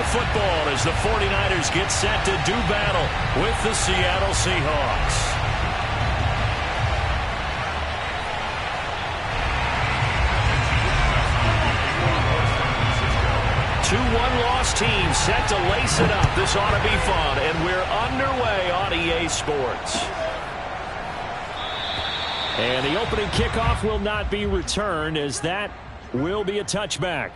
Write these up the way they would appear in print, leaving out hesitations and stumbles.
of football as the 49ers get set to do battle with the Seattle Seahawks. 2-1 loss team set to lace it up. This ought to be fun, and we're underway on EA Sports. And the opening kickoff will not be returned, as that will be a touchback.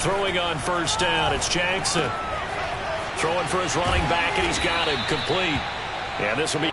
Throwing on first down, it's Jackson. Throwing for his running back, and he's got him complete. And this will be...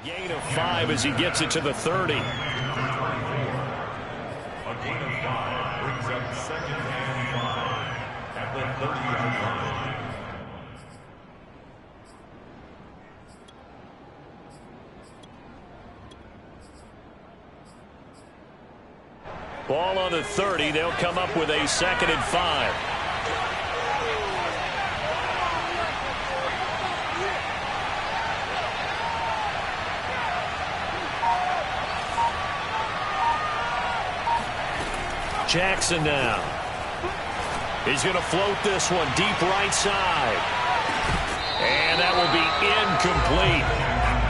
Gain of 5 as he gets it to the 30. A gain of 5 brings up second and 5 at the 30-yard line. Ball on the 30. They'll come up with a second and 5. Jackson now. He's going to float this one deep right side. And that will be incomplete.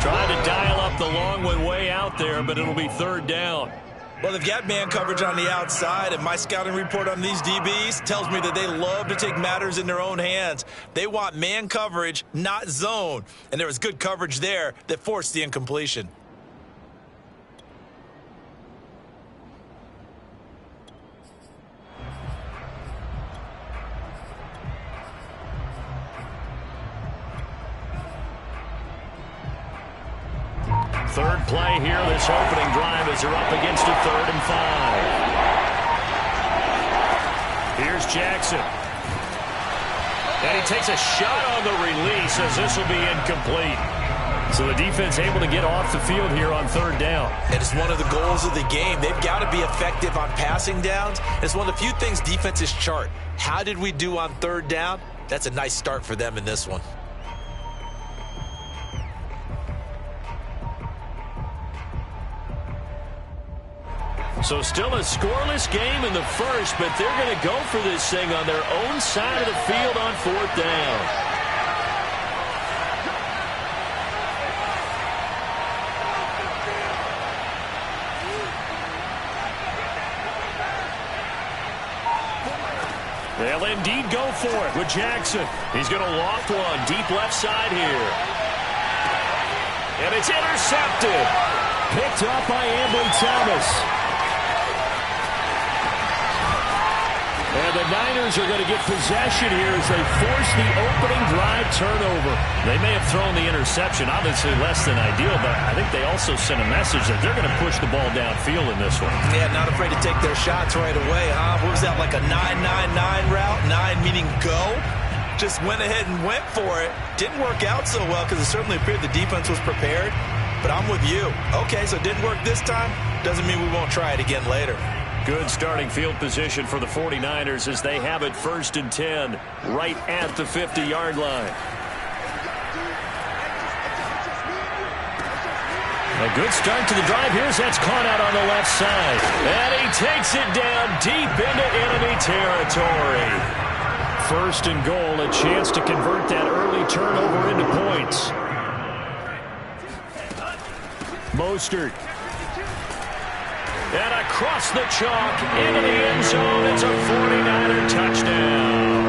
Trying to dial up the long one way out there, but it'll be third down. Well, they've got man coverage on the outside, and my scouting report on these DBs tells me that they love to take matters in their own hands. They want man coverage, not zone. And there was good coverage there that forced the incompletion. Third play here, this opening drive as they're up against a 3rd and 5. Here's Jackson. And he takes a shot on the release as this will be incomplete. So the defense able to get off the field here on 3rd down. And it's one of the goals of the game. They've got to be effective on passing downs. It's one of the few things defenses chart. How did we do on 3rd down? That's a nice start for them in this one. So still a scoreless game in the first, but they're going to go for this thing on their own side of the field on 4th down. They'll indeed go for it with Jackson. He's going to loft one deep left side here. And it's intercepted. Picked up by Ambry Thomas. And the Niners are going to get possession here as they force the opening drive turnover. They may have thrown the interception, obviously less than ideal, but I think they also sent a message that they're going to push the ball downfield in this one. Yeah, not afraid to take their shots right away, huh? What was that, like a 9-9-9 route? 9 meaning go? Just went ahead and went for it. Didn't work out so well because it certainly appeared the defense was prepared. But I'm with you. Okay, so it didn't work this time. Doesn't mean we won't try it again later. Good starting field position for the 49ers as they have it 1st and 10 right at the 50-yard line. A good start to the drive. Here's that's caught out on the left side. And he takes it down deep into enemy territory. 1st and goal, a chance to convert that early turnover into points. Mostert. And across the chalk into the end zone. It's a 49er touchdown.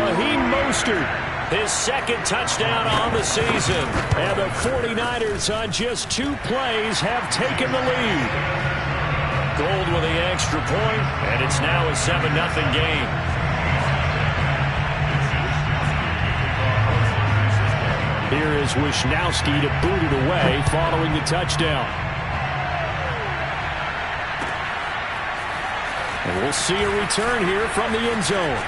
Raheem Mostert, his 2nd touchdown on the season. And the 49ers on just 2 plays have taken the lead. Gold with the extra point, and it's now a 7-0 game. Here is Wisnowski to boot it away following the touchdown. And we'll see a return here from the end zone.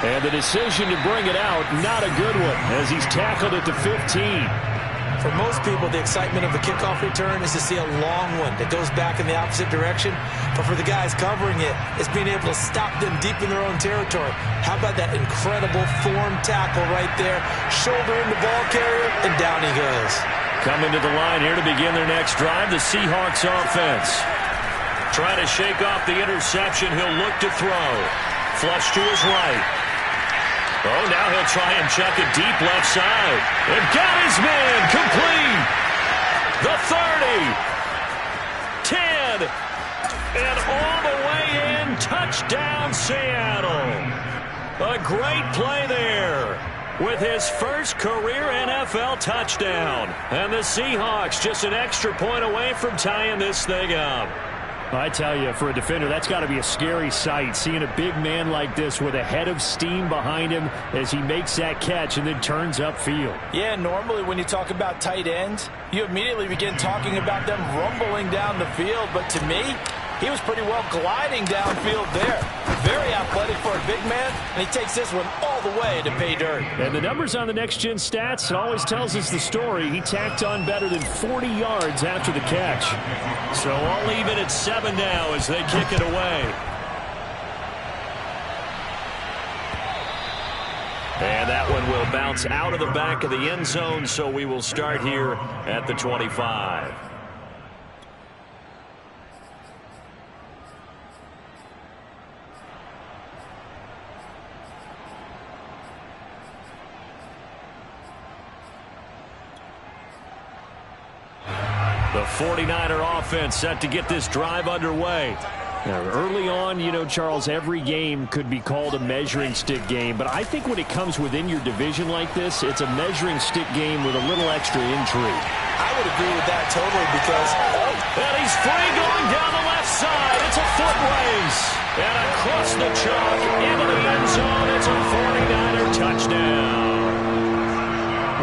And the decision to bring it out, not a good one, as he's tackled at the 15. For most people, the excitement of the kickoff return is to see a long one that goes back in the opposite direction. But for the guys covering it, it's being able to stop them deep in their own territory. How about that incredible form tackle right there? Shoulder in the ball carrier, and down he goes. Coming to the line here to begin their next drive, the Seahawks offense. Trying to shake off the interception, he'll look to throw. Flush to his right. Oh, now he'll try and chuck it deep left side. And got his man complete. The 30. 10. And all the way in. Touchdown, Seattle. A great play there with his first career NFL touchdown. And the Seahawks just an extra point away from tying this thing up. I tell you, for a defender, that's got to be a scary sight, seeing a big man like this with a head of steam behind him as he makes that catch and then turns upfield. Yeah, normally when you talk about tight ends, you immediately begin talking about them rumbling down the field. But to me, he was pretty well gliding downfield there. Very athletic for a big man, and he takes this one all the way to pay dirt. And the numbers on the next-gen stats, it always tells us the story. He tacked on better than 40 yards after the catch. So all even at 7 now as they kick it away. And that one will bounce out of the back of the end zone, so we will start here at the 25. The 49er offense set to get this drive underway. Now, early on, you know, Charles, every game could be called a measuring stick game. But I think when it comes within your division like this, it's a measuring stick game with a little extra intrigue. I would agree with that totally because... And he's free going down the left side. It's a foot race. And across the chalk into the end zone. It's a 49er touchdown.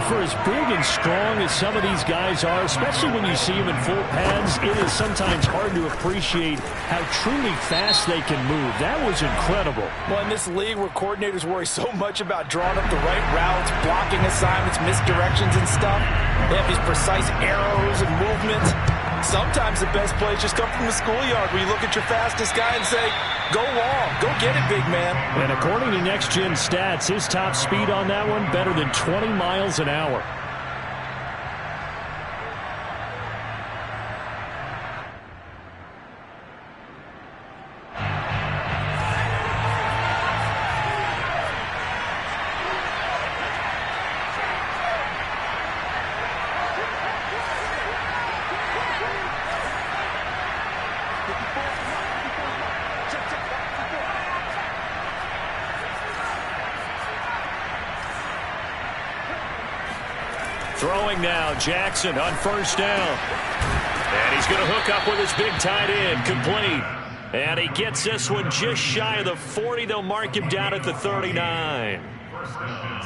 For as big and strong as some of these guys are, especially when you see them in full pads, it is sometimes hard to appreciate how truly fast they can move. That was incredible. Well, in this league where coordinators worry so much about drawing up the right routes, blocking assignments, misdirections and stuff, they have these precise arrows and movements. Sometimes the best plays just come from the schoolyard where you look at your fastest guy and say, go long, go get it, big man. And according to Next Gen Stats, his top speed on that one better than 20 miles an hour. Throwing now, Jackson on first down. And he's going to hook up with his big tight end, complete. And he gets this one just shy of the 40. They'll mark him down at the 39.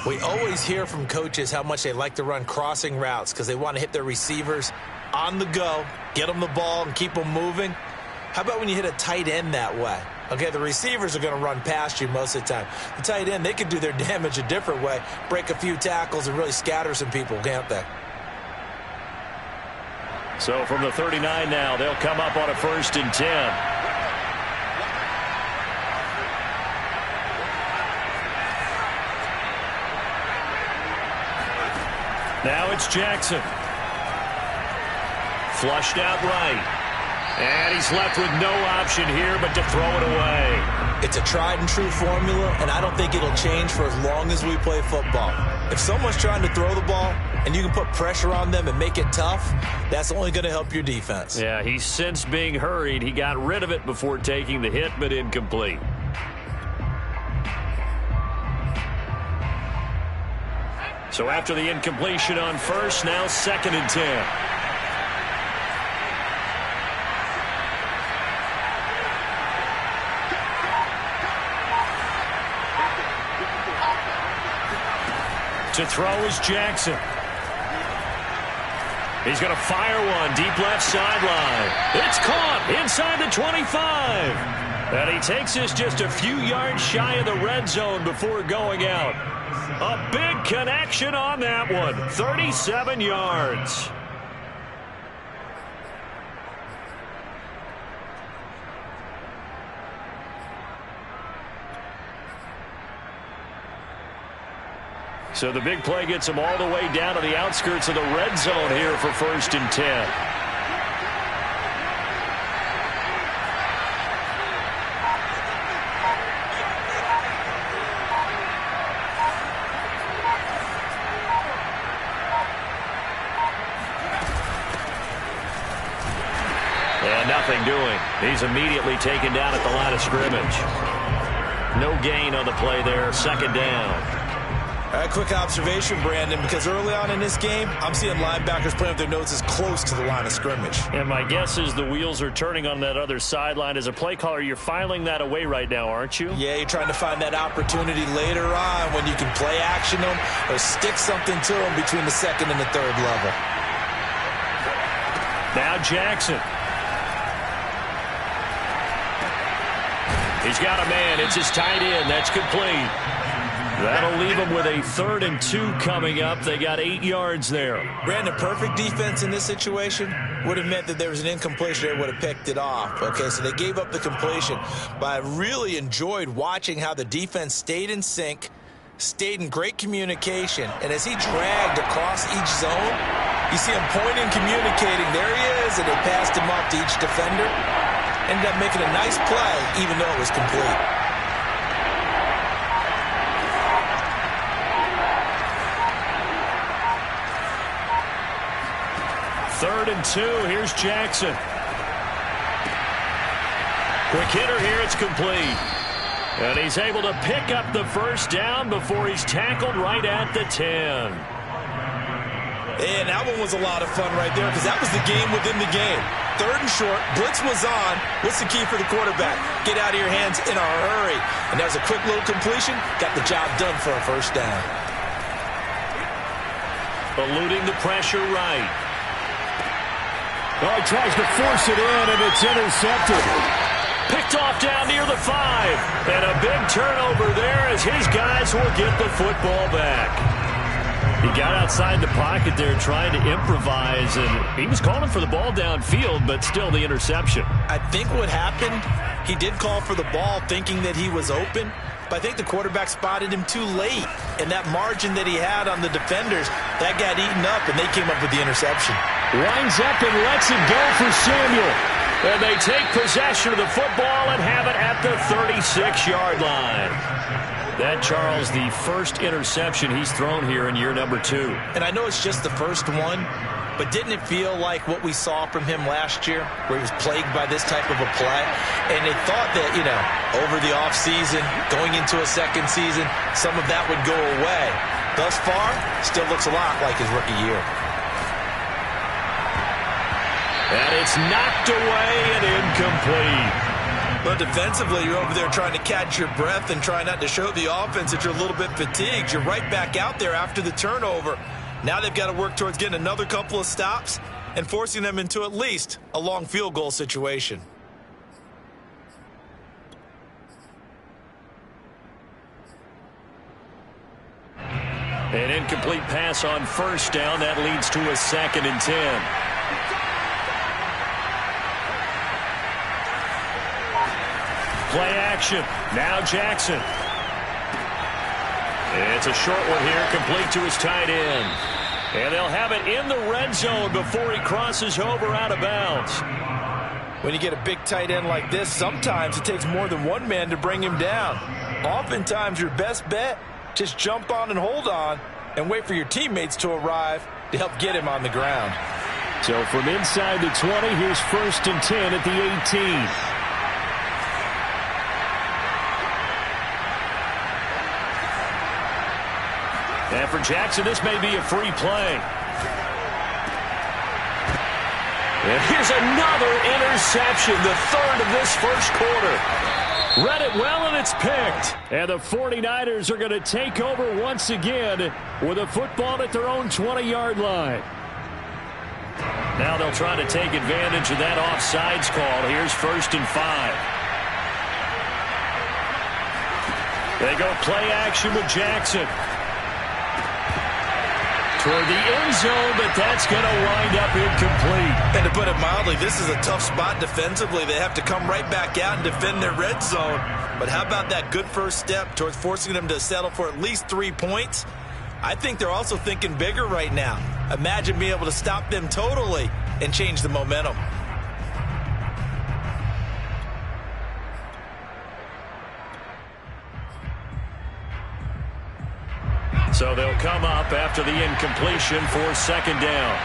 We always hear from coaches how much they like to run crossing routes because they want to hit their receivers on the go, get them the ball, and keep them moving. How about when you hit a tight end that way? Okay, the receivers are going to run past you most of the time. The tight end, they can do their damage a different way, break a few tackles and really scatter some people, can't they? So from the 39 now, they'll come up on a 1st and 10. Now it's Jackson. Flushed out right. And he's left with no option here but to throw it away. It's a tried and true formula, and I don't think it'll change for as long as we play football. If someone's trying to throw the ball and you can put pressure on them and make it tough, that's only going to help your defense. Yeah, he's since being hurried. He got rid of it before taking the hit, but incomplete. So after the incompletion on first, now 2nd and 10. To throw is Jackson. He's going to fire one deep left sideline. It's caught inside the 25. And he takes this just a few yards shy of the red zone before going out. A big connection on that one. 37 yards. So the big play gets him all the way down to the outskirts of the red zone here for 1st and 10. And nothing doing. He's immediately taken down at the line of scrimmage. No gain on the play there. 2nd down. All right, quick observation, Brandon, because early on in this game, I'm seeing linebackers playing with their noses close to the line of scrimmage. And my guess is the wheels are turning on that other sideline. As a play caller, you're filing that away right now, aren't you? Yeah, you're trying to find that opportunity later on when you can play action them or stick something to them between the 2nd and the 3rd level. Now Jackson. He's got a man. It's his tight end. That's complete. That'll leave them with a 3rd and 2 coming up. They got 8 yards there. Brandon, perfect defense in this situation would have meant that there was an incompletion. They would have picked it off. Okay, so they gave up the completion. But I really enjoyed watching how the defense stayed in sync, stayed in great communication. And as he dragged across each zone, you see him pointing, communicating. There he is, and they passed him off to each defender. Ended up making a nice play, even though it was complete. 3rd and 2. Here's Jackson. Quick hitter here. It's complete. And he's able to pick up the first down before he's tackled right at the 10. And that one was a lot of fun right there because that was the game within the game. 3rd and short, blitz was on. What's the key for the quarterback? Get out of your hands in a hurry. And that was a quick little completion. Got the job done for a first down. Eluding the pressure right. Oh, he tries to force it in, and it's intercepted. Picked off down near the 5. And a big turnover there as his guys will get the football back. He got outside the pocket there trying to improvise, and he was calling for the ball downfield, but still the interception. I think what happened, he did call for the ball thinking that he was open, but I think the quarterback spotted him too late. And that margin that he had on the defenders, that got eaten up, and they came up with the interception. Winds up and lets it go for Samuel. And they take possession of the football and have it at the 36-yard line. That, Charles, the first interception he's thrown here in year number 2. And I know it's just the first one, but didn't it feel like what we saw from him last year, where he was plagued by this type of a play? And they thought that, over the offseason, going into a second season, some of that would go away. Thus far, still looks a lot like his rookie year. And it's knocked away and incomplete. But defensively, you're over there trying to catch your breath and try not to show the offense that you're a little bit fatigued. You're right back out there after the turnover. Now they've got to work towards getting another couple of stops and forcing them into at least a long field goal situation. An incomplete pass on first down. That leads to a 2nd and 10. Play action. Now Jackson. It's a short one here, complete to his tight end. And they'll have it in the red zone before he crosses over out of bounds. When you get a big tight end like this, sometimes it takes more than one man to bring him down. Oftentimes, your best bet, just jump on and hold on and wait for your teammates to arrive to help get him on the ground. So from inside the 20, here's 1st and 10 at the 18. And for Jackson, this may be a free play. And here's another interception, the 3rd of this first quarter. Read it well, and it's picked. And the 49ers are going to take over once again with a football at their own 20-yard line. Now they'll try to take advantage of that offsides call. Here's 1st and 5. They go play action with Jackson. Toward the end zone, but that's going to wind up incomplete. And to put it mildly, this is a tough spot defensively. They have to come right back out and defend their red zone. But how about that good first step towards forcing them to settle for at least 3 points? I think they're also thinking bigger right now. Imagine being able to stop them totally and change the momentum. So they'll come up after the incompletion for 2nd down.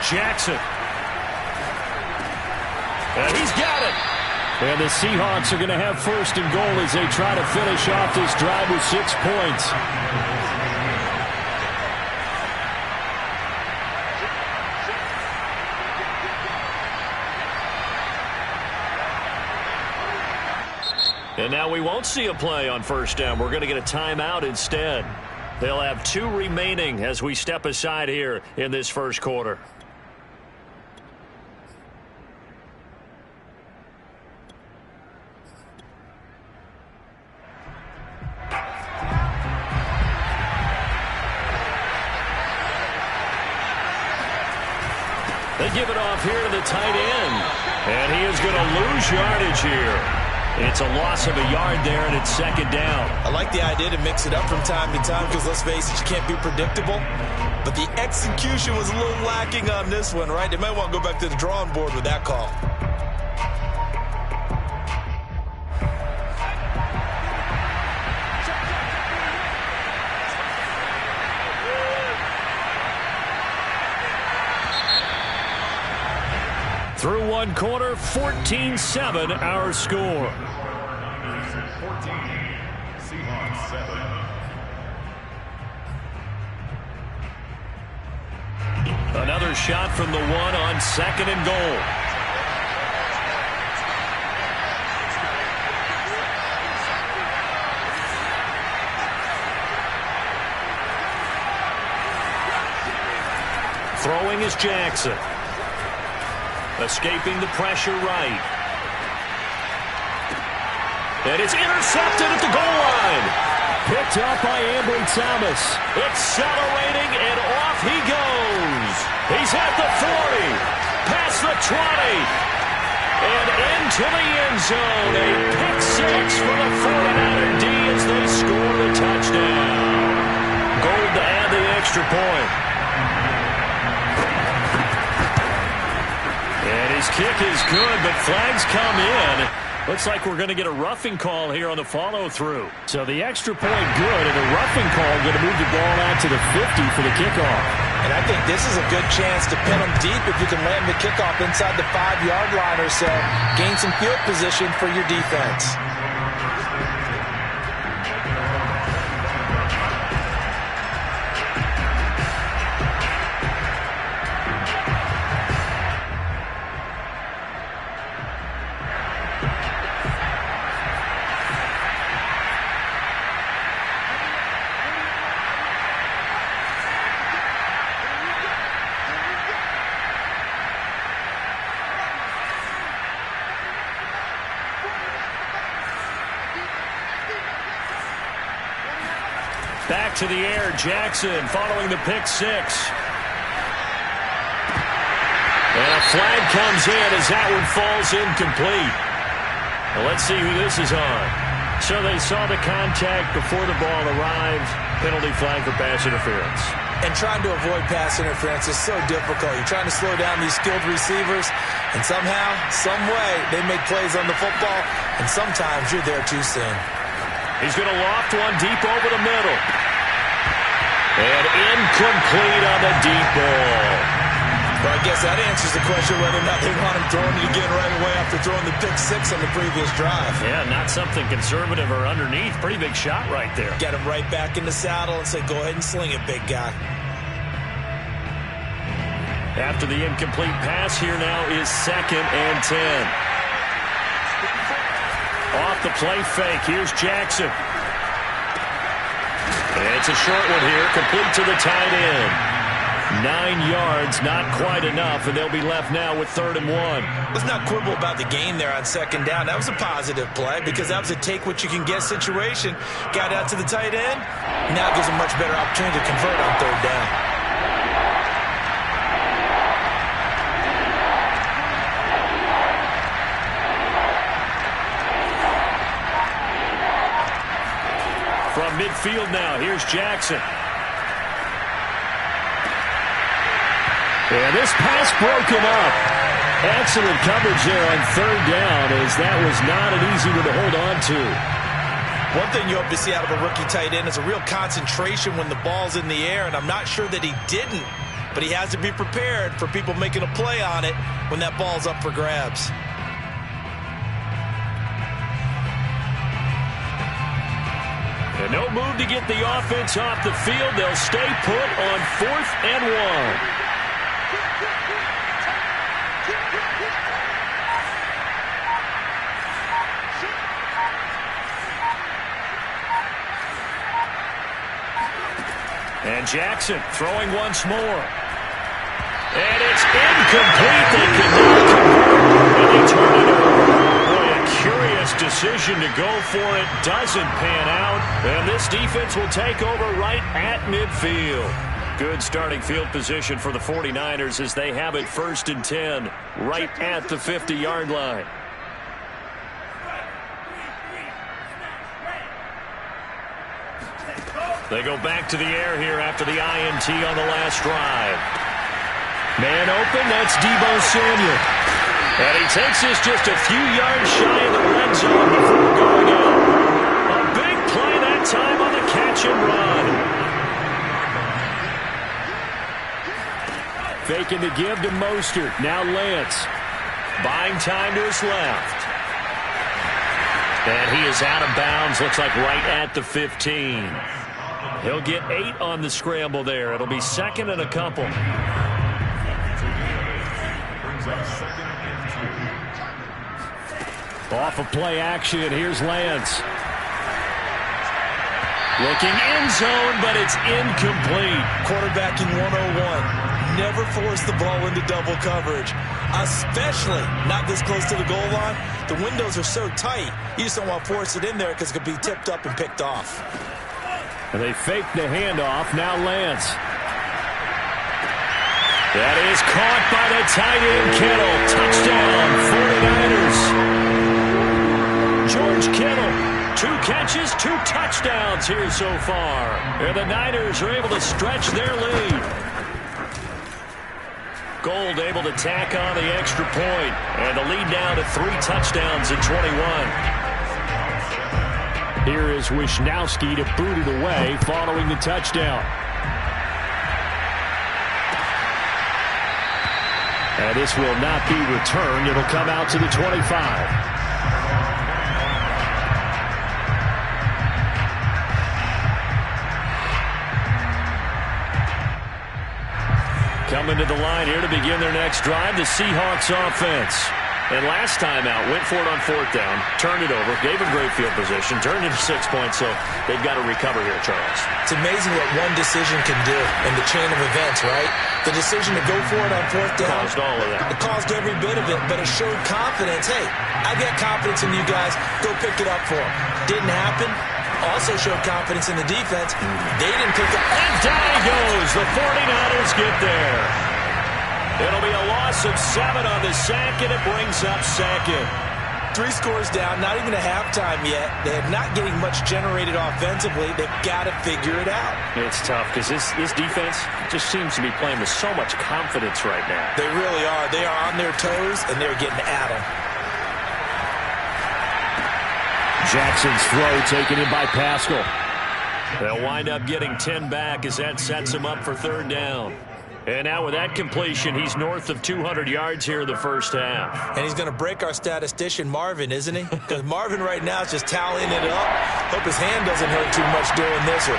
Jackson. And he's got it. And the Seahawks are going to have 1st and goal as they try to finish off this drive with 6 points. And now we won't see a play on 1st down. We're going to get a timeout instead. They'll have 2 remaining as we step aside here in this first quarter. They give it off here to the tight end. And he is going to lose yardage here. It's a loss of a yard there, and it's 2nd down. I like the idea to mix it up from time to time because, let's face it, you can't be predictable. But the execution was a little lacking on this one, right? They might want to go back to the drawing board with that call. Through one quarter, 14-7 our score. 14, Seahawks 7. Another shot from the one on 2nd and goal. Throwing is Jackson. Escaping the pressure right. And it's intercepted at the goal line. Picked up by Ambry Thomas. Accelerating, and off he goes. He's at the 40, past the 20, and into the end zone. A pick six for the 49er D as they score the touchdown. Gold to add the extra point. And his kick is good, but flags come in. Looks like we're going to get a roughing call here on the follow-through. So the extra point good, and a roughing call going to move the ball out to the 50 for the kickoff. And I think this is a good chance to pin them deep if you can land the kickoff inside the 5-yard line or so. Gain some field position for your defense. Back to the air, Jackson following the pick six. And a flag comes in as that one falls incomplete. Well, let's see who this is on. So they saw the contact before the ball arrived. Penalty flag for pass interference. And trying to avoid pass interference is so difficult. You're trying to slow down these skilled receivers, and somehow, some way, they make plays on the football, and sometimes you're there too soon. He's going to loft one deep over the middle. And incomplete on the deep ball. Well, I guess that answers the question whether or not they want him throwing it again right away after throwing the pick six on the previous drive. Yeah, not something conservative or underneath. Pretty big shot right there. Get him right back in the saddle and say, go ahead and sling it, big guy. After the incomplete pass, here now is 2nd and 10. Off the play fake, here's Jackson. And it's a short one here, complete to the tight end. 9 yards, not quite enough, and they'll be left now with 3rd and 1. Let's not quibble about the gain there on 2nd down. That was a positive play because that was a take-what-you-can-get situation. Got out to the tight end. Now it gives a much better opportunity to convert on 3rd down. From midfield now, here's Jackson. And this pass broken up. Excellent coverage there on 3rd down, as that was not an easy one to hold on to. One thing you hope to see out of a rookie tight end is a real concentration when the ball's in the air, and I'm not sure that he didn't, but he has to be prepared for people making a play on it when that ball's up for grabs. And no move to get the offense off the field. They'll stay put on 4th and 1. And Jackson throwing once more. And it's incomplete. They cannot convert, and they turn it over. Boy, a curious decision to go for it. Doesn't pan out. And this defense will take over right at midfield. Good starting field position for the 49ers as they have it 1st and 10 right at the 50-yard line. They go back to the air here after the INT on the last drive. Man open, that's Deebo Samuel. And he takes this just a few yards shy of the red zone before going out. A big play that time on the catch and run. Faking the give to Mostert. Now Lance. buying time to his left. And he is out of bounds, looks like right at the 15. He'll get 8 on the scramble there. It'll be second and a couple. Off of play action, here's Lance. Looking end zone, but it's incomplete. Quarterbacking 101. Never force the ball into double coverage, especially not this close to the goal line. The windows are so tight, you just don't want to force it in there because it could be tipped up and picked off. And they fake the handoff. Now Lance. That is caught by the tight end, Kittle. Touchdown, 49ers. George Kittle, 2 catches, 2 touchdowns here so far. And the Niners are able to stretch their lead. Gold able to tack on the extra point. And the lead now to 3 touchdowns at 21. Here is Wisnowski to boot it away following the touchdown. And this will not be returned. It'll come out to the 25. Coming to the line here to begin their next drive, the Seahawks offense. And last time out, went for it on 4th down, turned it over, gave him great field position, turned it to 6 points, so they've got to recover here, Charles. It's amazing what one decision can do in the chain of events, right? The decision to go for it on 4th down. Caused all of that. It caused every bit of it, but it showed confidence. Hey, I've got confidence in you guys. Go pick it up for them. Didn't happen. Also showed confidence in the defense. They didn't pick up. And down he goes. The 49ers get there. It'll be a loss of 7 on the sack, and it brings up second. 3 scores down, not even a halftime yet. They're not getting much generated offensively. They've got to figure it out. It's tough because this defense just seems to be playing with so much confidence right now. They really are. They are on their toes, and they're getting at them. Jackson's throw taken in by Pascal. They'll wind up getting 10 back as that sets him up for 3rd down. And now with that completion, he's north of 200 yards here in the first half. And he's going to break our statistician, Marvin, isn't he? Because Marvin right now is just tallying it up. Hope his hand doesn't hurt too much doing this or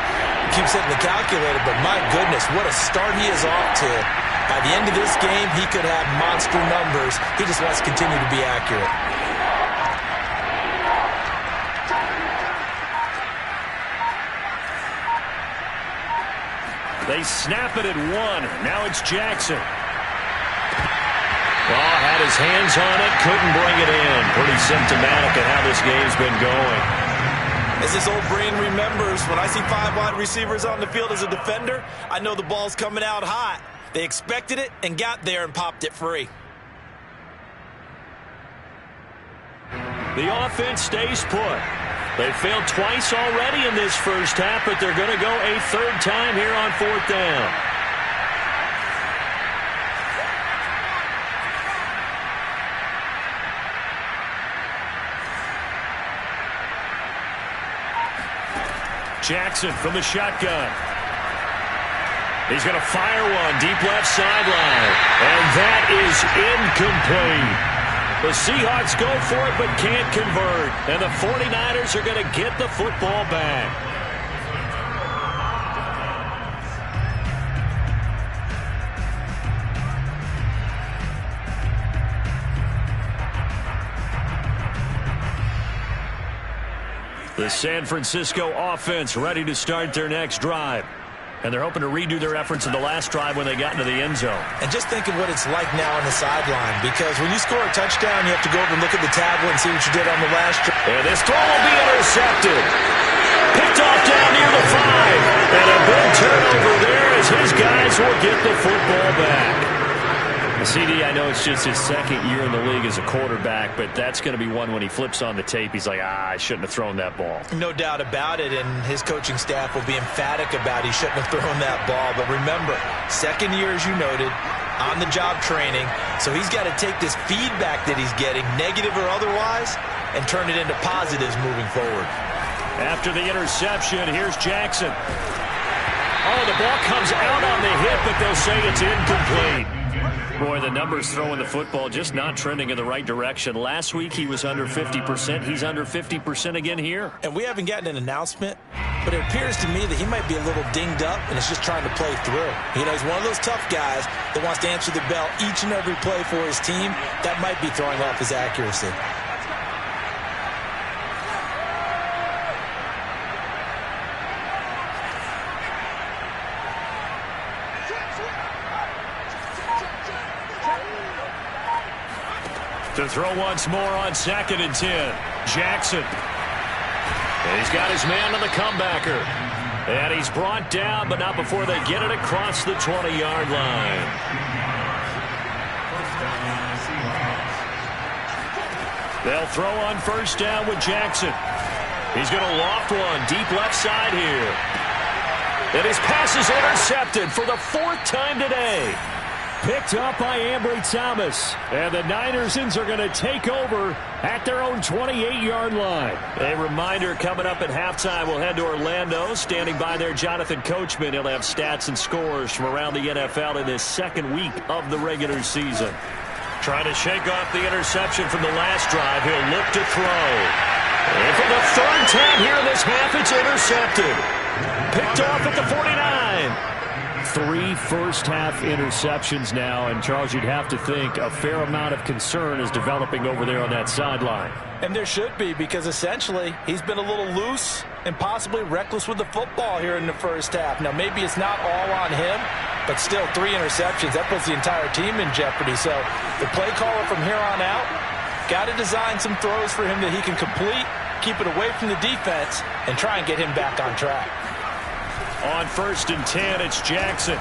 keeps hitting the calculator. But my goodness, what a start he is off to. By the end of this game, he could have monster numbers. He just wants to continue to be accurate. They snap it at 1. Now it's Jackson. Oh, had his hands on it, couldn't bring it in. Pretty symptomatic of how this game's been going. As this old brain remembers, when I see 5 wide receivers on the field as a defender, I know the ball's coming out hot. They expected it and got there and popped it free. The offense stays put. They failed twice already in this first half, but they're going to go a 3rd time here on 4th down. Jackson from the shotgun. He's going to fire one deep left sideline, and that is incomplete. The Seahawks go for it but can't convert. And the 49ers are going to get the football back. The San Francisco offense ready to start their next drive. And they're hoping to redo their efforts in the last drive when they got into the end zone. And just think of what it's like now on the sideline. Because when you score a touchdown, you have to go over and look at the tablet and see what you did on the last drive. And this throw will be intercepted. Picked off down near the 5. And a big turnover there as his guys will get the football back. CD, I know it's just his 2nd year in the league as a quarterback, but that's going to be one when he flips on the tape. He's like, I shouldn't have thrown that ball. No doubt about it, and his coaching staff will be emphatic about he shouldn't have thrown that ball. But remember, 2nd year, as you noted, on-the-job training, so he's got to take this feedback that he's getting, negative or otherwise, and turn it into positives moving forward. After the interception, here's Jackson. Oh, the ball comes out on the hit, but they'll say it's incomplete. Boy, the numbers throwing the football just not trending in the right direction. Last week he was under 50%. He's under 50% again here. And we haven't gotten an announcement, but it appears to me that he might be a little dinged up and is just trying to play through. You know, he's one of those tough guys that wants to answer the bell each and every play for his team. That might be throwing off his accuracy. To throw once more on 2nd and 10. Jackson. And he's got his man on the comebacker. And he's brought down, but not before they get it across the 20-yard line. They'll throw on 1st down with Jackson. He's going to loft one deep left side here. And his pass is intercepted for the 4th time today. Picked up by Ambry Thomas. And the Ninersons are going to take over at their own 28-yard line. A reminder coming up at halftime, we'll head to Orlando. Standing by there, Jonathan Coachman. He'll have stats and scores from around the NFL in this 2nd week of the regular season. Trying to shake off the interception from the last drive. He'll look to throw. And for the 3rd time here in this half, it's intercepted. Picked off at the 49. 3 first-half interceptions now, and Charles, you'd have to think a fair amount of concern is developing over there on that sideline. And there should be, because essentially he's been a little loose and possibly reckless with the football here in the first half. Now, maybe it's not all on him, but still 3 interceptions. That puts the entire team in jeopardy. So the play caller from here on out got to design some throws for him that he can complete, keep it away from the defense, and try and get him back on track. On 1st and 10, it's Jackson.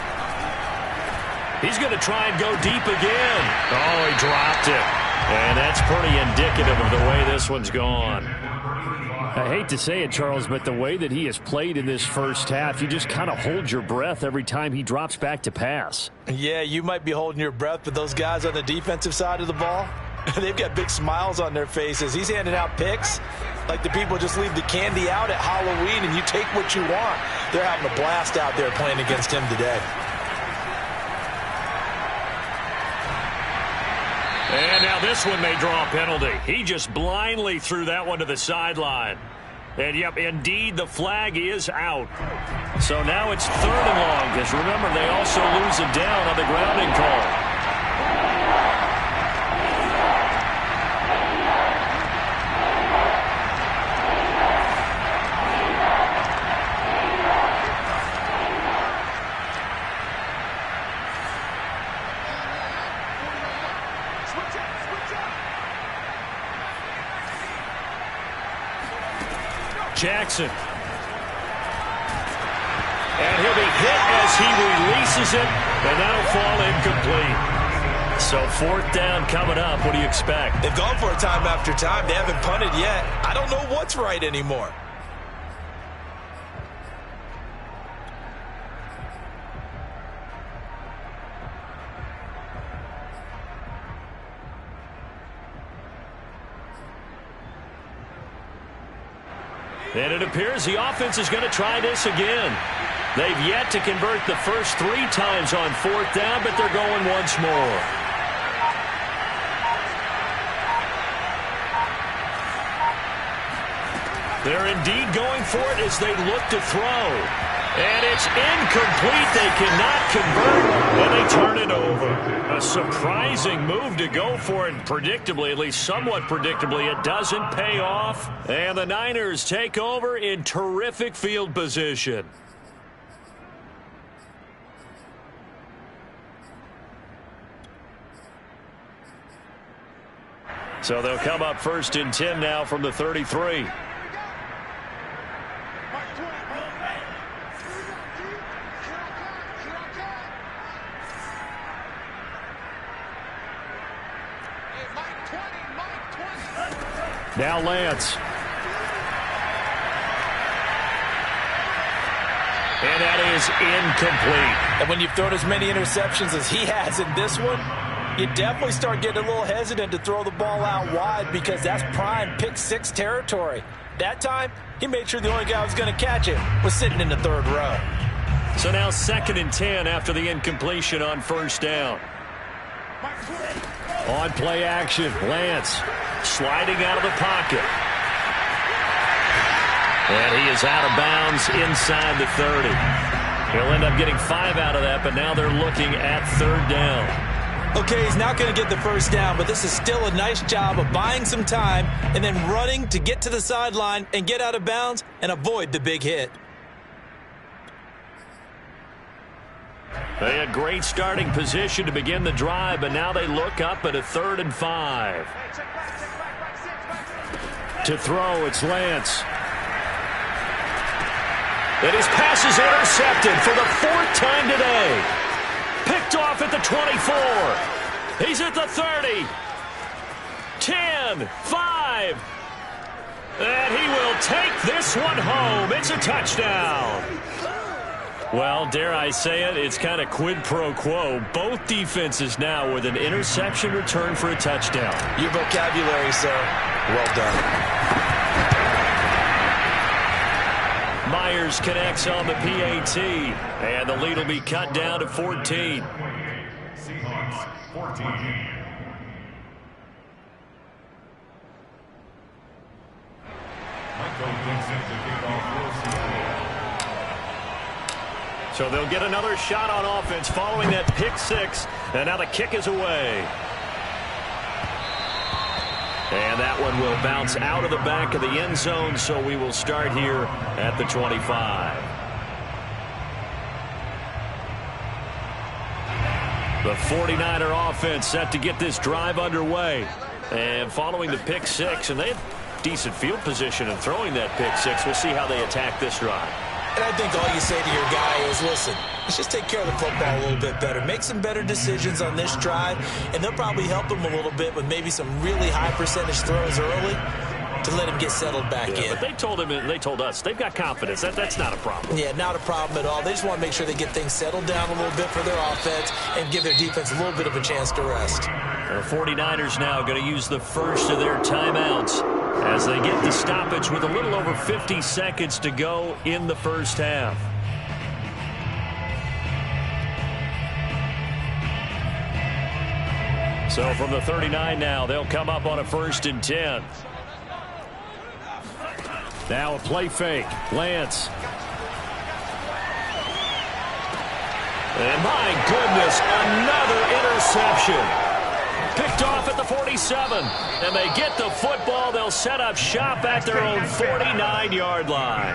He's going to try and go deep again. Oh, he dropped it. And that's pretty indicative of the way this one's gone. I hate to say it, Charles, but the way that he has played in this first half, you just kind of hold your breath every time he drops back to pass. Yeah, you might be holding your breath, but those guys on the defensive side of the ball, they've got big smiles on their faces. He's handing out picks like the people just leave the candy out at Halloween and you take what you want. They're having a blast out there playing against him today. And now this one may draw a penalty. He just blindly threw that one to the sideline. And, yep, indeed, the flag is out. So now it's 3rd and long, because remember, they also lose a down on the grounding call. Jackson. And he'll be hit as he releases it, and that'll fall incomplete. So 4th down coming up. What do you expect? They've gone for it time after time. They haven't punted yet. I don't know what's right anymore. And it appears the offense is going to try this again. They've yet to convert the first 3 times on 4th down, but they're going once more. They're indeed going for it as they look to throw. And it's incomplete. They cannot convert, and they turn it over. A surprising move to go for it. Predictably, at least somewhat predictably, it doesn't pay off. And the Niners take over in terrific field position. So they'll come up 1st and 10 now from the 33. Now Lance. And that is incomplete. And when you've thrown as many interceptions as he has in this one, you definitely start getting a little hesitant to throw the ball out wide because that's prime pick 6 territory. That time, he made sure the only guy who was going to catch it was sitting in the 3rd row. So now 2nd and 10 after the incompletion on 1st down. On play action, Lance sliding out of the pocket. And he is out of bounds inside the 30. He'll end up getting 5 out of that, but now they're looking at 3rd down. Okay, he's not going to get the first down, but this is still a nice job of buying some time and then running to get to the sideline and get out of bounds and avoid the big hit. They had great starting position to begin the drive, but now they look up at a 3rd and 5. To throw, it's Lance. And his pass is intercepted for the 4th time today. Picked off at the 24. He's at the 30. 10, 5. And he will take this one home. It's a touchdown. Well, dare I say it, it's kind of quid pro quo. Both defenses now with an interception return for a touchdown. Your vocabulary, sir. Well done. Myers connects on the PAT, and the lead will be cut down to 14. Seahawks 14. Michael Dixon to kick off for Seattle. So they'll get another shot on offense following that pick 6, and now the kick is away. And that one will bounce out of the back of the end zone, so we will start here at the 25. The 49er offense set to get this drive underway. And following the pick 6, and they have decent field position in throwing that pick 6. We'll see how they attack this drive. And I think all you say to your guy is, listen, let's just take care of the football a little bit better. Make some better decisions on this drive, and they'll probably help him a little bit with maybe some really high percentage throws early to let him get settled back in. But they told him, and they told us, they've got confidence. That's not a problem. Yeah, not a problem at all. They just want to make sure they get things settled down a little bit for their offense and give their defense a little bit of a chance to rest. The 49ers now going to use the first of their timeouts as they get the stoppage with a little over 50 seconds to go in the first half. So from the 39 now, they'll come up on a 1st and 10. Now a play fake. Lance. And my goodness, another interception. Picked off at the 47. And they get the football. They'll set up shop at their own 49-yard line.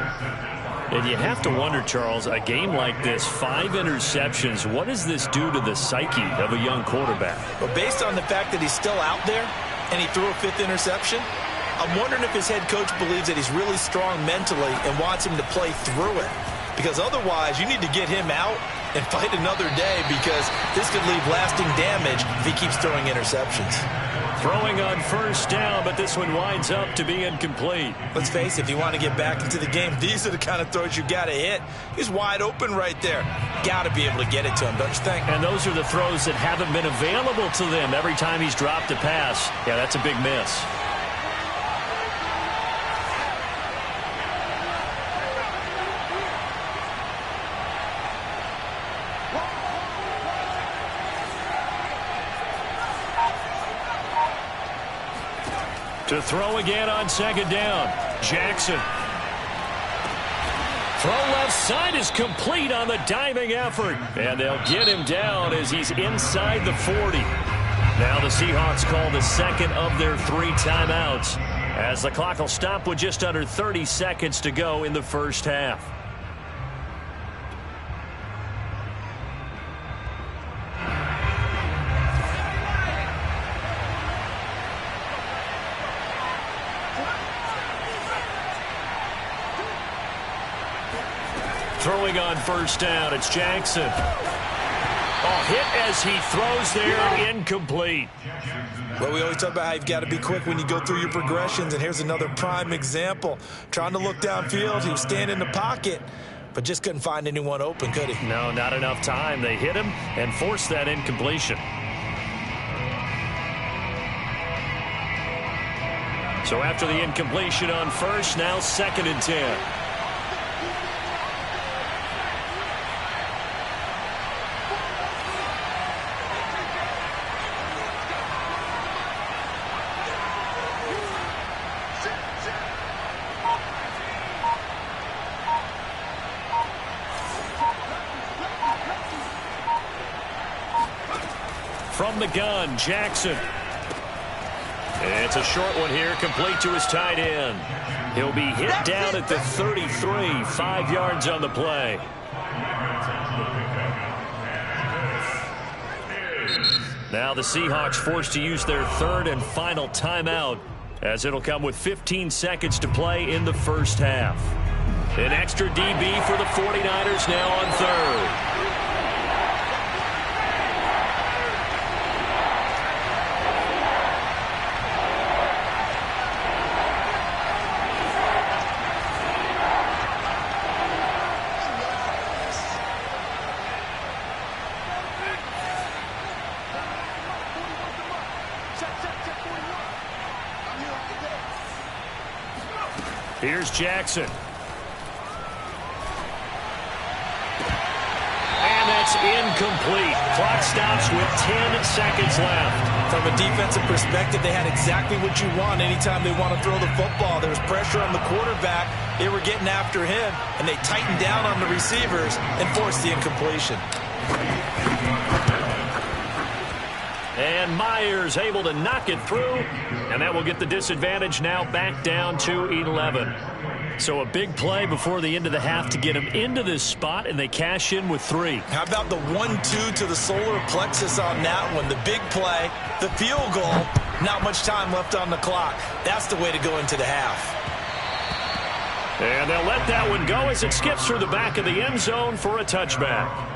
And you have to wonder, Charles, a game like this, 5 interceptions, what does this do to the psyche of a young quarterback? Well, based on the fact that he's still out there and he threw a 5th interception, I'm wondering if his head coach believes that he's really strong mentally and wants him to play through it. Because otherwise, you need to get him out and fight another day, because this could leave lasting damage if he keeps throwing interceptions. Throwing on 1st down, but this one winds up to be incomplete. Let's face it, if you want to get back into the game, these are the kind of throws you got to hit. He's wide open right there. Got to be able to get it to him, don't you think? And those are the throws that haven't been available to them every time he's dropped a pass. Yeah, that's a big miss. To throw again on 2nd down. Jackson. Throw left side is complete on the diving effort. And they'll get him down as he's inside the 40. Now the Seahawks call the 2nd of their 3 timeouts, as the clock will stop with just under 30 seconds to go in the first half. Throwing on 1st down, it's Jackson. Hit as he throws there, incomplete. Well, we always talk about how you've got to be quick when you go through your progressions, and here's another prime example. Trying to look downfield, he was standing in the pocket, but just couldn't find anyone open, could he? No, not enough time. They hit him and forced that incompletion. So after the incompletion on 1st, now 2nd and 10. from the gun, Jackson. It's a short one here, complete to his tight end. He'll be hit down at the 33, 5 yards on the play. Now the Seahawks forced to use their third and final timeout, as it'll come with 15 seconds to play in the first half. An extra DB for the 49ers now on third. Here's Jackson. And that's incomplete. Clock stops with 10 seconds left. From a defensive perspective, they had exactly what you want anytime they want to throw the football. There was pressure on the quarterback. They were getting after him, and they tightened down on the receivers and forced the incompletion. And Myers able to knock it through, and that will get the disadvantage now back down to 11. So a big play before the end of the half to get him into this spot, and they cash in with 3. How about the 1-2 to the solar plexus on that one? The big play, the field goal, not much time left on the clock. That's the way to go into the half. And they'll let that one go as it skips through the back of the end zone for a touchback.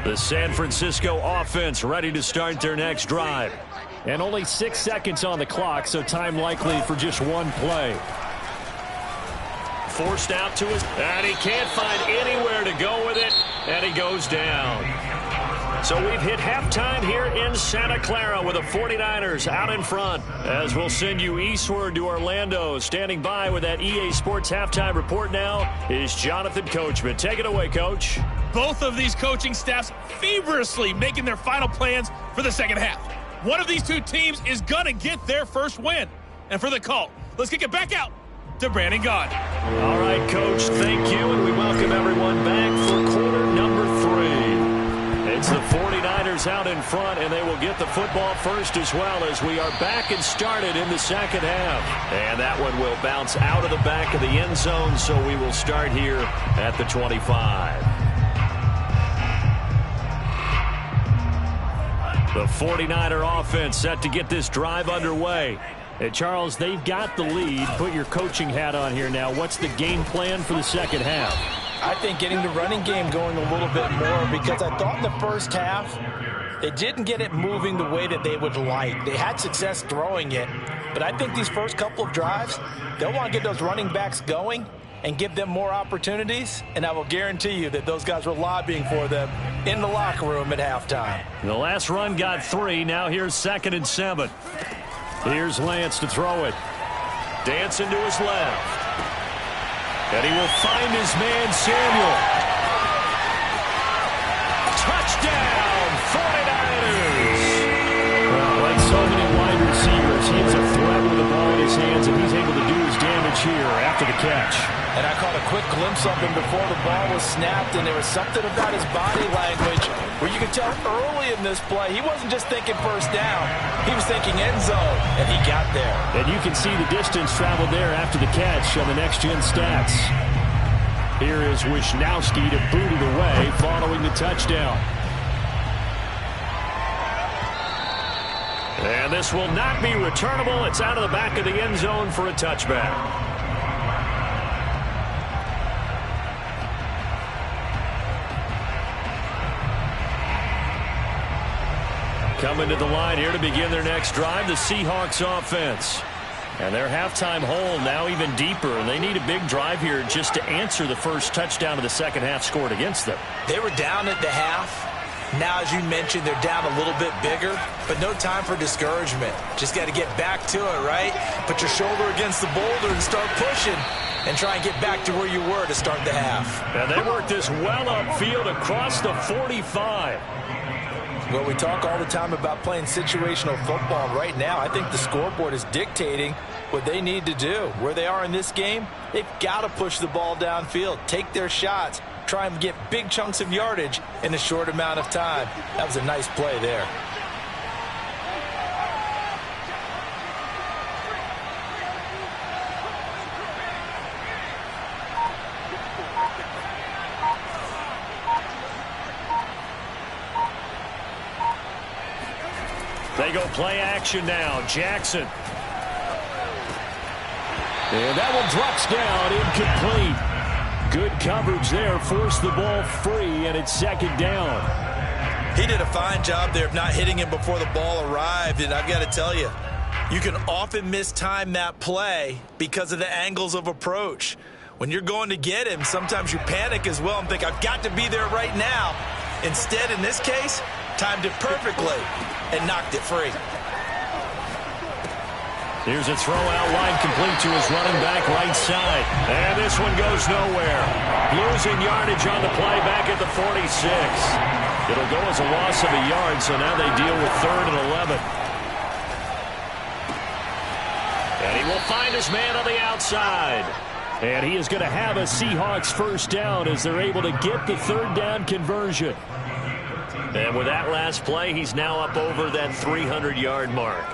The San Francisco offense ready to start their next drive. And only 6 seconds on the clock, so time likely for just one play. Forced out to his, and he can't find anywhere to go with it, and he goes down. So we've hit halftime here in Santa Clara with the 49ers out in front, as we'll send you eastward to Orlando. Standing by with that EA Sports halftime report now is Jonathan Coachman. Take it away, Coach. Both of these coaching staffs feverishly making their final plans for the second half. One of these two teams is going to get their first win. And for the call, let's kick it back out to Brandon Gaudin. All right, Coach, thank you, and we welcome everyone back for quarter number 3. It's the 49ers out in front, and they will get the football first as well as we are back and started in the second half. And that one will bounce out of the back of the end zone, so we will start here at the 25. The 49er offense set to get this drive underway. Hey, Charles, they've got the lead. Put your coaching hat on here now. What's the game plan for the second half? I think getting the running game going a little bit more, because I thought in the first half they didn't get it moving the way that they would like. They had success throwing it, but I think these first couple of drives, they'll want to get those running backs going and give them more opportunities, and I will guarantee you that those guys were lobbying for them in the locker room at halftime. The last run got 3. Now here's 2nd and 7. Here's Lance to throw it. Dancing to his left. And he will find his man, Samuel. Touchdown, 49ers! Well, like so many wide receivers, he is a threat with the ball in his hands, and he's able to do his damage here after the catch. And I caught a quick glimpse of him before the ball was snapped, and there was something about his body language where you could tell early in this play he wasn't just thinking first down. He was thinking end zone, and he got there. And you can see the distance traveled there after the catch on the next-gen stats. Here is Wisnowski to boot it away following the touchdown. And this will not be returnable. It's out of the back of the end zone for a touchback. Coming to the line here to begin their next drive, the Seahawks offense. And their halftime hole now even deeper, and they need a big drive here just to answer the first touchdown of the second half scored against them. They were down at the half. Now, as you mentioned, they're down a little bit bigger, but no time for discouragement. Just got to get back to it, right? Put your shoulder against the boulder and start pushing and try and get back to where you were to start the half. And they worked this well upfield across the 45. Well, we talk all the time about playing situational football. Right now, I think the scoreboard is dictating what they need to do. Where they are in this game, they've got to push the ball downfield, take their shots, try and get big chunks of yardage in a short amount of time. That was a nice play there. They go play action now. Jackson. And that one drops down, incomplete. Good coverage there, forced the ball free, and it's second down. He did a fine job there of not hitting him before the ball arrived, and I've got to tell you, you can often mistime that play because of the angles of approach. When you're going to get him, sometimes you panic as well and think, I've got to be there right now. Instead, in this case, timed it perfectly and knocked it free. Here's a throw out wide, complete to his running back right side. And this one goes nowhere. Losing yardage on the play back at the 46. It'll go as a loss of a yard, so now they deal with 3rd and 11. And he will find his man on the outside. And he is going to have a Seahawks first down as they're able to get the 3rd down conversion. And with that last play, he's now up over that 300-yard mark.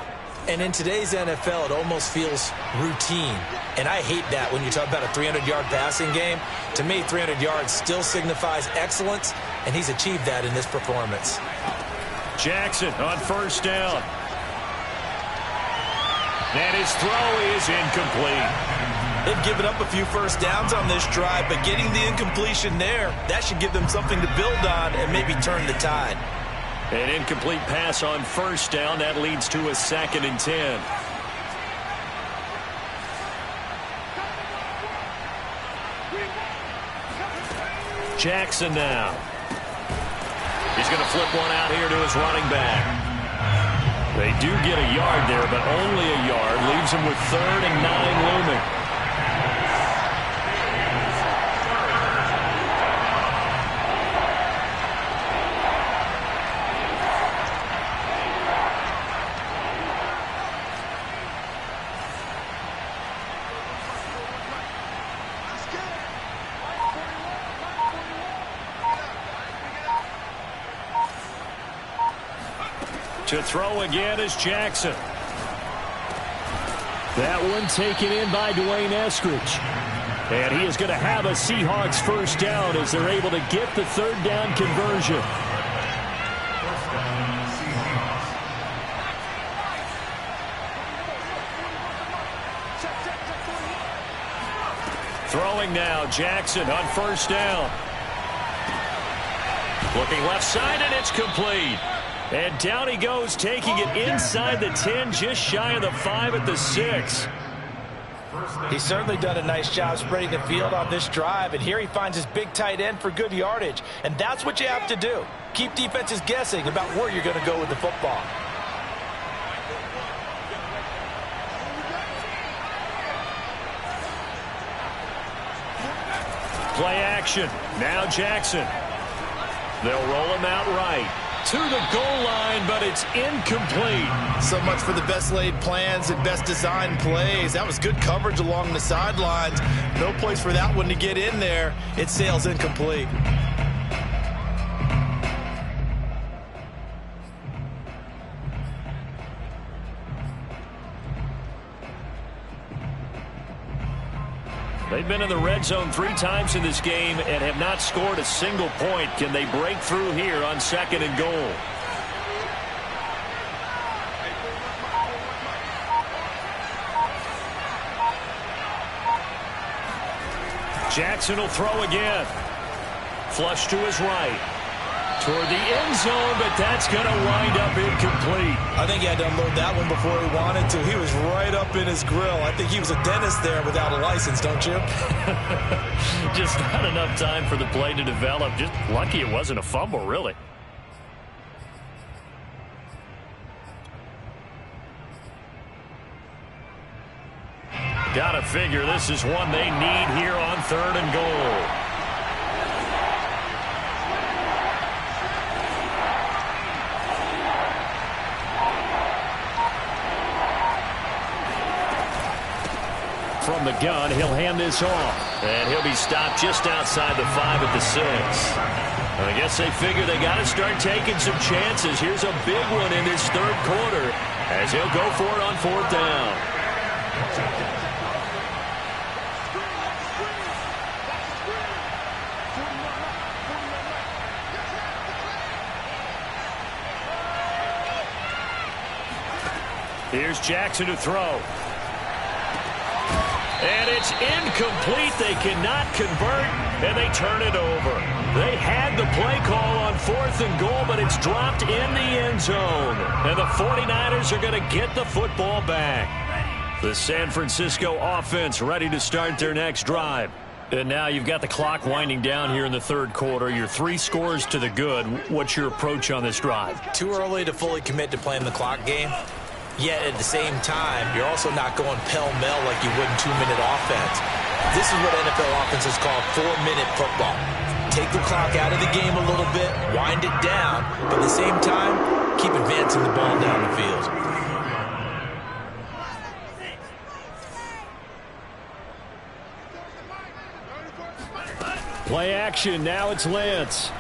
And in today's NFL, it almost feels routine. And I hate that when you talk about a 300-yard passing game. To me, 300 yards still signifies excellence, and he's achieved that in this performance. Jackson on first down. And his throw is incomplete. They've given up a few first downs on this drive, but getting the incompletion there, that should give them something to build on and maybe turn the tide. An incomplete pass on first down. That leads to a 2nd and 10. Jackson now. He's going to flip one out here to his running back. They do get a yard there, but only a yard. Leaves him with 3rd and 9 looming. To throw again is Jackson. That one taken in by Dwayne Eskridge. And he is going to have a Seahawks first down as they're able to get the 3rd down conversion. Throwing now, Jackson on first down. Looking left side, and it's complete. And down he goes, taking it inside the 10, just shy of the 5 at the 6. He's certainly done a nice job spreading the field on this drive, and here he finds his big tight end for good yardage. And that's what you have to do. Keep defenses guessing about where you're going to go with the football. Play action. Now Jackson. They'll roll him out right. To the goal line, but it's incomplete. So much for the best laid plans and best designed plays. That was good coverage along the sidelines. No place for that one to get in there. It sails incomplete. They've been in the red zone 3 times in this game and have not scored a single point. Can they break through here on 2nd and goal? Jackson will throw again. Flush to his right. Toward the end zone, but that's going to wind up incomplete. I think he had to unload that one before he wanted to. He was right up in his grill. I think he was a dentist there without a license, don't you? Just not enough time for the play to develop. Just lucky it wasn't a fumble, really. Gotta figure this is one they need here on 3rd and goal. from the gun. He'll hand this off. And he'll be stopped just outside the 5 at the 6. I guess they figure they got to start taking some chances. Here's a big one in this third quarter as he'll go for it on 4th down. Here's Jackson to throw. And it's incomplete. They cannot convert, and they turn it over. They had the play call on 4th and goal, but it's dropped in the end zone. And the 49ers are going to get the football back. The San Francisco offense ready to start their next drive. And now you've got the clock winding down here in the third quarter. You're 3 scores to the good. What's your approach on this drive? Too early to fully commit to playing the clock game. Yet at the same time, you're also not going pell-mell like you would in 2-minute offense. This is what NFL offenses call 4-minute football. Take the clock out of the game a little bit, wind it down, but at the same time, keep advancing the ball down the field. Play action. Now it's Lance.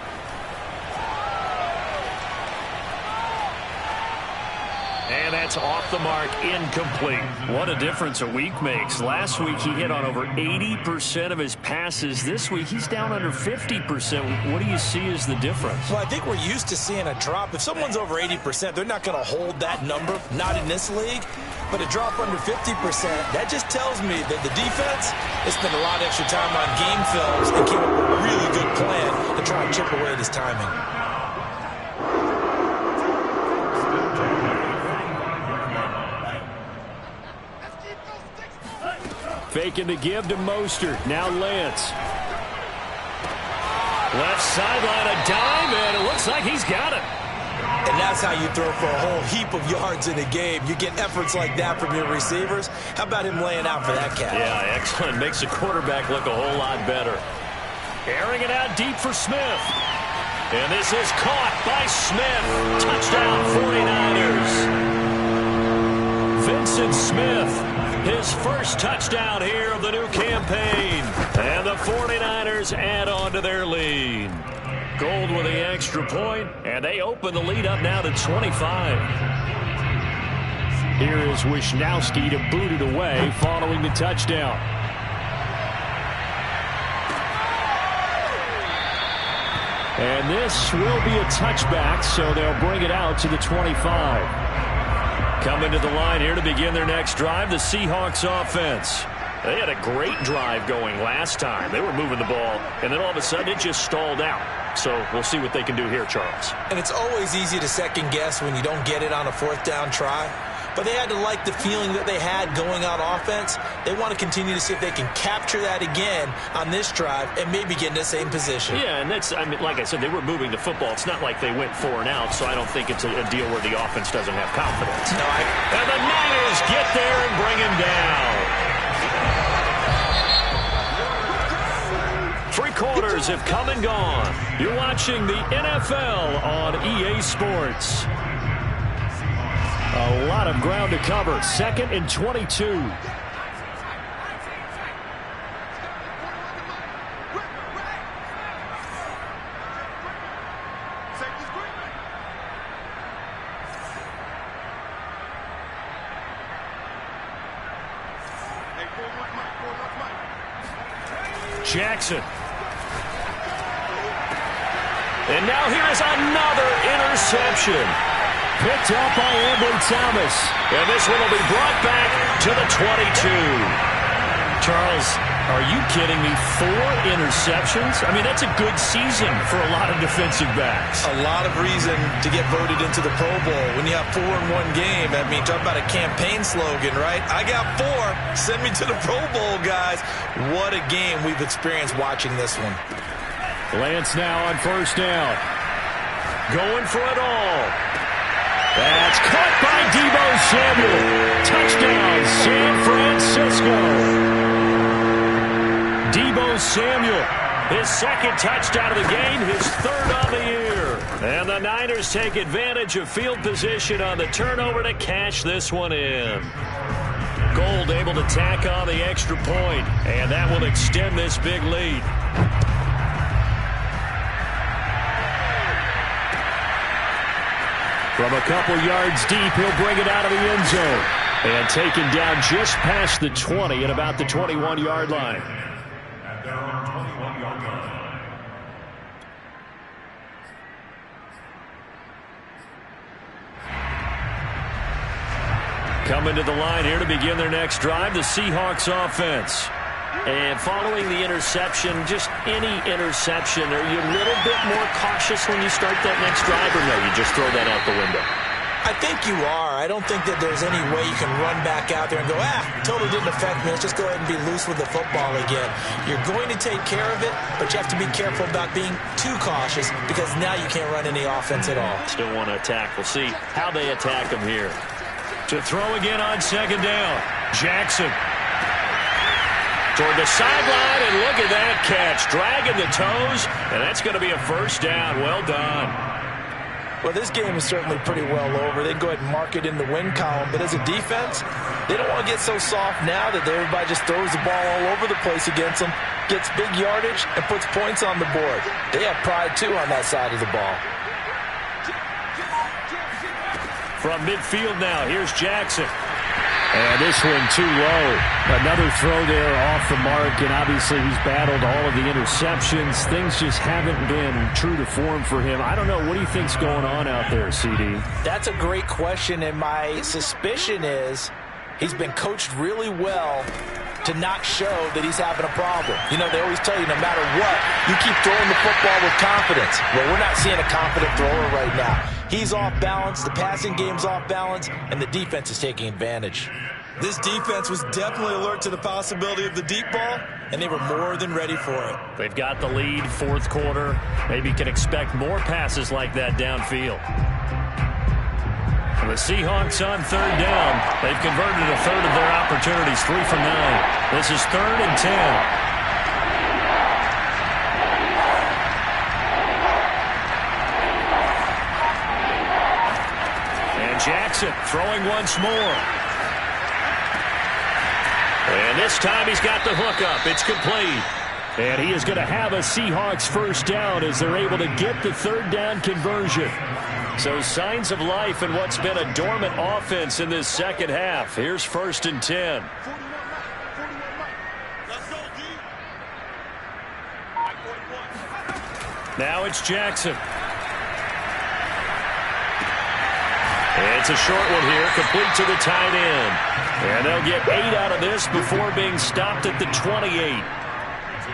And that's off the mark, incomplete. What a difference a week makes. Last week he hit on over 80% of his passes. This week he's down under 50%. What do you see as the difference? Well, I think we're used to seeing a drop. If someone's over 80%, they're not going to hold that number, not in this league. But a drop under 50%, that just tells me that the defense has spent a lot of extra time on game films and came up with a really good plan to try and chip away at his timing. Faking the give to Mostert. Now Lance. Left sideline, a dive, and it looks like he's got it. And that's how you throw for a whole heap of yards in a game. You get efforts like that from your receivers. How about him laying out for that catch? Yeah, excellent. Makes the quarterback look a whole lot better. Airing it out deep for Smith. And this is caught by Smith. Touchdown, 49ers. Vincent Smith, his first touchdown here of the new campaign. And the 49ers add on to their lead. Gold with the extra point, and they open the lead up now to 25. Here is Wishnowsky to boot it away following the touchdown. And this will be a touchback, so they'll bring it out to the 25. Coming to the line here to begin their next drive, the Seahawks offense. They had a great drive going last time. They were moving the ball, and then all of a sudden it just stalled out. So we'll see what they can do here, Charles. And it's always easy to second guess when you don't get it on a 4th down try. But they had to like the feeling that they had going on offense. They want to continue to see if they can capture that again on this drive and maybe get in the same position. Yeah, and that's, I mean, like I said, they were moving the football. It's not like they went 4 and out, so I don't think it's a deal where the offense doesn't have confidence. No, and the Niners get there and bring him down. 3 quarters have come and gone. You're watching the NFL on EA Sports. A lot of ground to cover. 2nd and 22. Jackson. And now here is another interception. Picked up by Ambry Thomas. And this one will be brought back to the 22. Charles, are you kidding me? 4 interceptions? I mean, that's a good season for a lot of defensive backs. a lot of reason to get voted into the Pro Bowl. When you have 4 in one game, I mean, talk about a campaign slogan, right? I got 4. Send me to the Pro Bowl, guys. What a game we've experienced watching this one. Lance now on 1st down. Going for it all. That's caught by Deebo Samuel. Touchdown, San Francisco. Deebo Samuel, his 2nd touchdown of the game, his 3rd on the year. And the Niners take advantage of field position on the turnover to cash this one in. Gold able to tack on the extra point, and that will extend this big lead. From a couple yards deep, he'll bring it out of the end zone. And taken down just past the 20 at about the 21-yard line. At their own 21-yard line. Coming to the line here to begin their next drive, the Seahawks offense. And following the interception, just any interception, are you a little bit more cautious when you start that next drive, or no, you just throw that out the window? I think you are. I don't think that there's any way you can run back out there and go, totally didn't affect me. Let's just go ahead and be loose with the football again. You're going to take care of it, but you have to be careful about being too cautious because now you can't run any offense at all. Still want to attack. We'll see how they attack them here. To throw again on second down, Jackson. Toward the sideline, and look at that catch. Dragging the toes, and that's going to be a first down. Well done. Well, this game is certainly pretty well over. They can go ahead and mark it in the win column. But as a defense, they don't want to get so soft now that everybody just throws the ball all over the place against them, gets big yardage, and puts points on the board. They have pride, too, on that side of the ball. From midfield now, here's Jackson. And this one too low. Another throw there off the mark, and obviously he's battled all of the interceptions. Things just haven't been true to form for him. I don't know. What do you think's going on out there, CD? That's a great question, and my suspicion is he's been coached really well to not show that he's having a problem. You know, they always tell you no matter what, you keep throwing the football with confidence. Well, we're not seeing a confident thrower right now. He's off balance, the passing game's off balance, and the defense is taking advantage. This defense was definitely alert to the possibility of the deep ball, and they were more than ready for it. They've got the lead, fourth quarter. Maybe can expect more passes like that downfield. For the Seahawks on third down, they've converted a third of their opportunities, 3 from 9. This is 3rd and 10. Jackson throwing once more. And this time he's got the hook up. It's complete. And he is going to have a Seahawks first down as they're able to get the third down conversion. So signs of life in what's been a dormant offense in this second half. Here's 1st and 10. Now it's Jackson. It's a short one here, complete to the tight end. And they'll get 8 out of this before being stopped at the 28.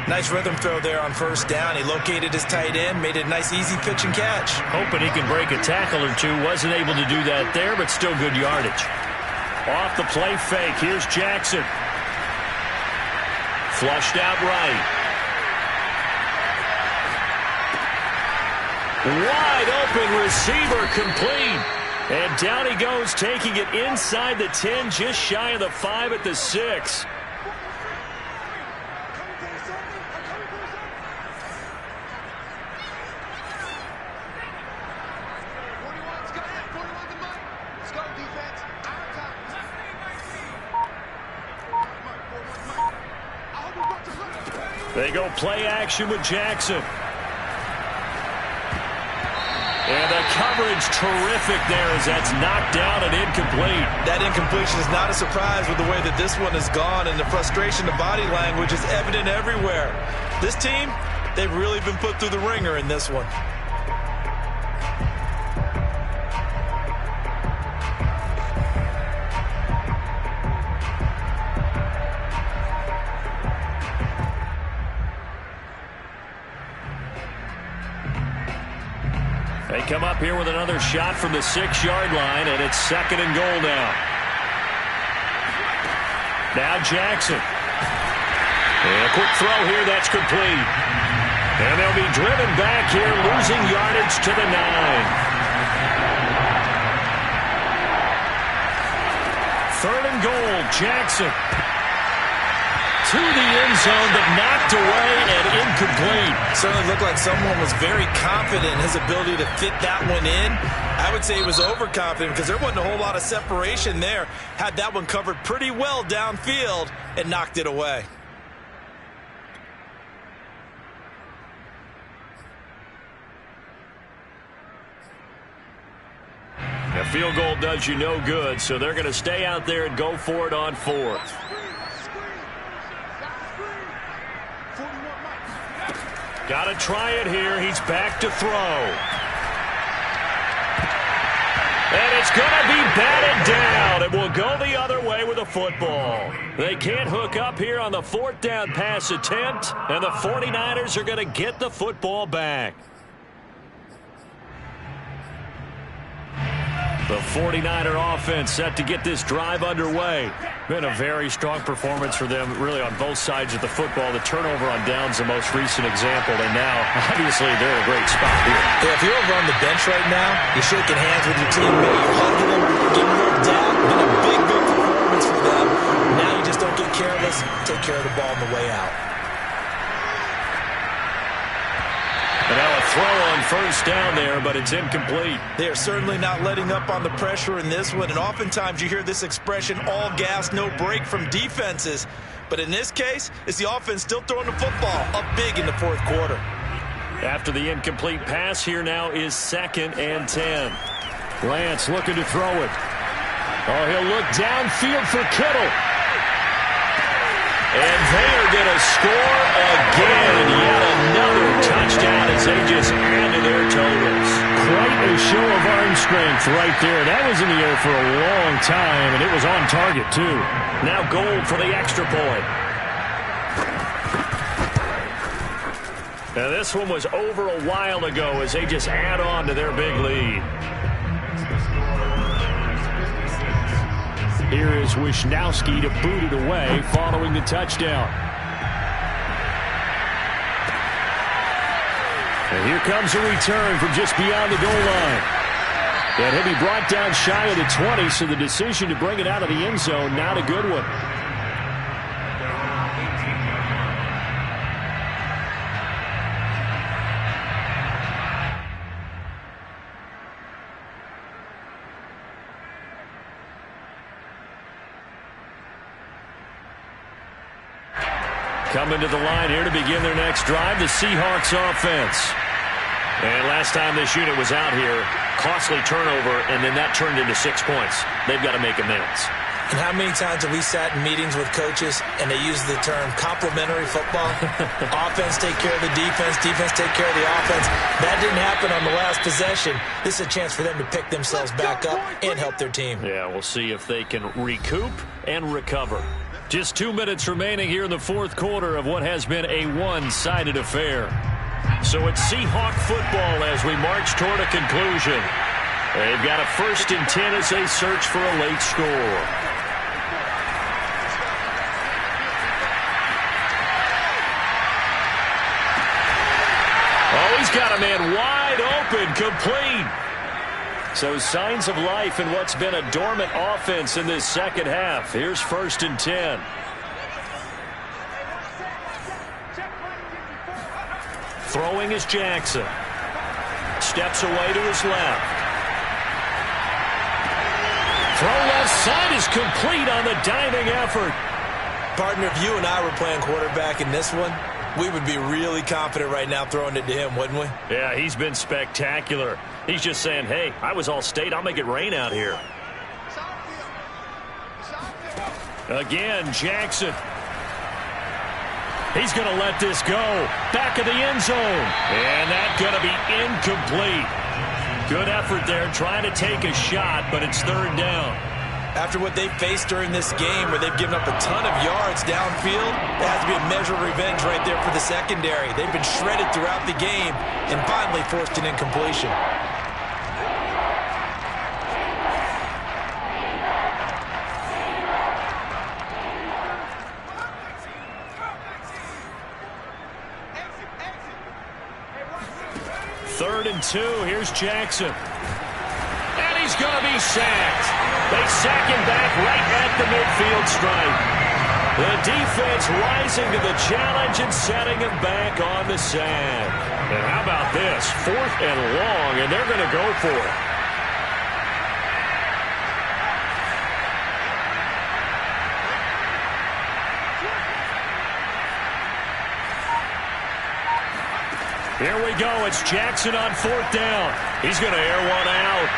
Nice rhythm throw there on first down. He located his tight end, made it a nice easy pitch and catch. Hoping he can break a tackle or two. Wasn't able to do that there, but still good yardage. Off the play fake, here's Jackson. Flushed out right. Wide open receiver, complete. And down he goes, taking it inside the 10, just shy of the 5 at the 6. They go play action with Jackson. And the coverage terrific there as that's knocked down and incomplete. That incompletion is not a surprise with the way that this one has gone, and the frustration, the body language is evident everywhere. This team, they've really been put through the ringer in this one. They come up here with another shot from the 6-yard line, and it's 2nd and goal now. Now Jackson. And a quick throw here, that's complete. And they'll be driven back here, losing yardage to the 9. 3rd and goal, Jackson. to the end zone, but knocked away and incomplete. Certainly looked like someone was very confident in his ability to fit that one in. I would say he was overconfident because there wasn't a whole lot of separation there. Had that one covered pretty well downfield and knocked it away. A field goal does you no good, so they're going to stay out there and go for it on fourth. Got to try it here. He's back to throw. And it's going to be batted down. It will go the other way with a football. They can't hook up here on the fourth down pass attempt, and the 49ers are going to get the football back. The 49er offense set to get this drive underway. Been a very strong performance for them, really, on both sides of the football. The turnover on downs, the most recent example, and now, obviously, they're in a great spot here. Yeah, if you're over on the bench right now, you're shaking hands with your teammate, you're hugging them, giving them a dab. Been a big, big performance for them. Now you just don't get careless. Take care of the ball on the way out. And now a throw on first down there, but it's incomplete. They are certainly not letting up on the pressure in this one, and oftentimes you hear this expression, all gas, no break from defenses. But in this case, it's the offense still throwing the football up big in the fourth quarter. After the incomplete pass, here now is 2nd and 10. Lance looking to throw it. Oh, he'll look downfield for Kittle. And they are going to score again. Yet another touchdown as they just add to their totals. Quite a show of arm strength right there. That was in the air for a long time, and it was on target, too. Now Gold for the extra point. Now this one was over a while ago as they just add on to their big lead. Here is Wisnowski to boot it away following the touchdown. And here comes a return from just beyond the goal line. And he'll be brought down shy of the 20, so the decision to bring it out of the end zone, not a good one. Coming to the line here to begin their next drive, the Seahawks offense. And last time this unit was out here, costly turnover, and then that turned into 6 points. They've got to make amends. And how many times have we sat in meetings with coaches and they use the term complementary football? Offense take care of the defense, defense take care of the offense. That didn't happen on the last possession. This is a chance for them to pick themselves back up and help their team. Yeah, we'll see if they can recoup and recover. Just 2 minutes remaining here in the fourth quarter of what has been a one-sided affair. So it's Seahawk football as we march toward a conclusion. They've got a 1st and 10 as they search for a late score. Oh, he's got a man wide open, complete. So signs of life in what's been a dormant offense in this second half. Here's 1st and 10. Throwing is Jackson. Steps away to his left. Throw left side is complete on the diving effort. Partner, if you and I were playing quarterback in this one, we would be really confident right now throwing it to him, wouldn't we? Yeah, he's been spectacular. He's just saying, hey, I was All-State. I'll make it rain out here. Again, Jackson. He's going to let this go. Back of the end zone. And that's going to be incomplete. Good effort there trying to take a shot, but it's 3rd down. After what they've faced during this game where they've given up a ton of yards downfield, there has to be a measure of revenge right there for the secondary. They've been shredded throughout the game and finally forced an incompletion. Third and 2. Here's Jackson. And he's going to be sacked. They sack him back right at the midfield stripe. The defense rising to the challenge and setting him back on the sack. And how about this? 4th and long, and they're going to go for it. Here we go. It's Jackson on 4th down. He's going to air one out.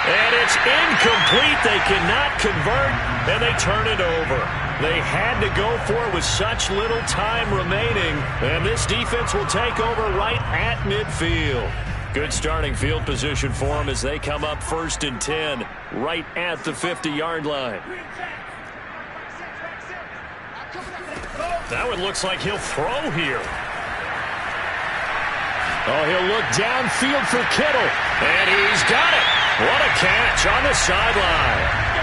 And it's incomplete. They cannot convert, and they turn it over. They had to go for it with such little time remaining, and this defense will take over right at midfield. Good starting field position for them as they come up 1st and 10, right at the 50-yard line. Now it looks like he'll throw here. Oh, he'll look downfield for Kittle, and he's got it. What a catch on the sideline.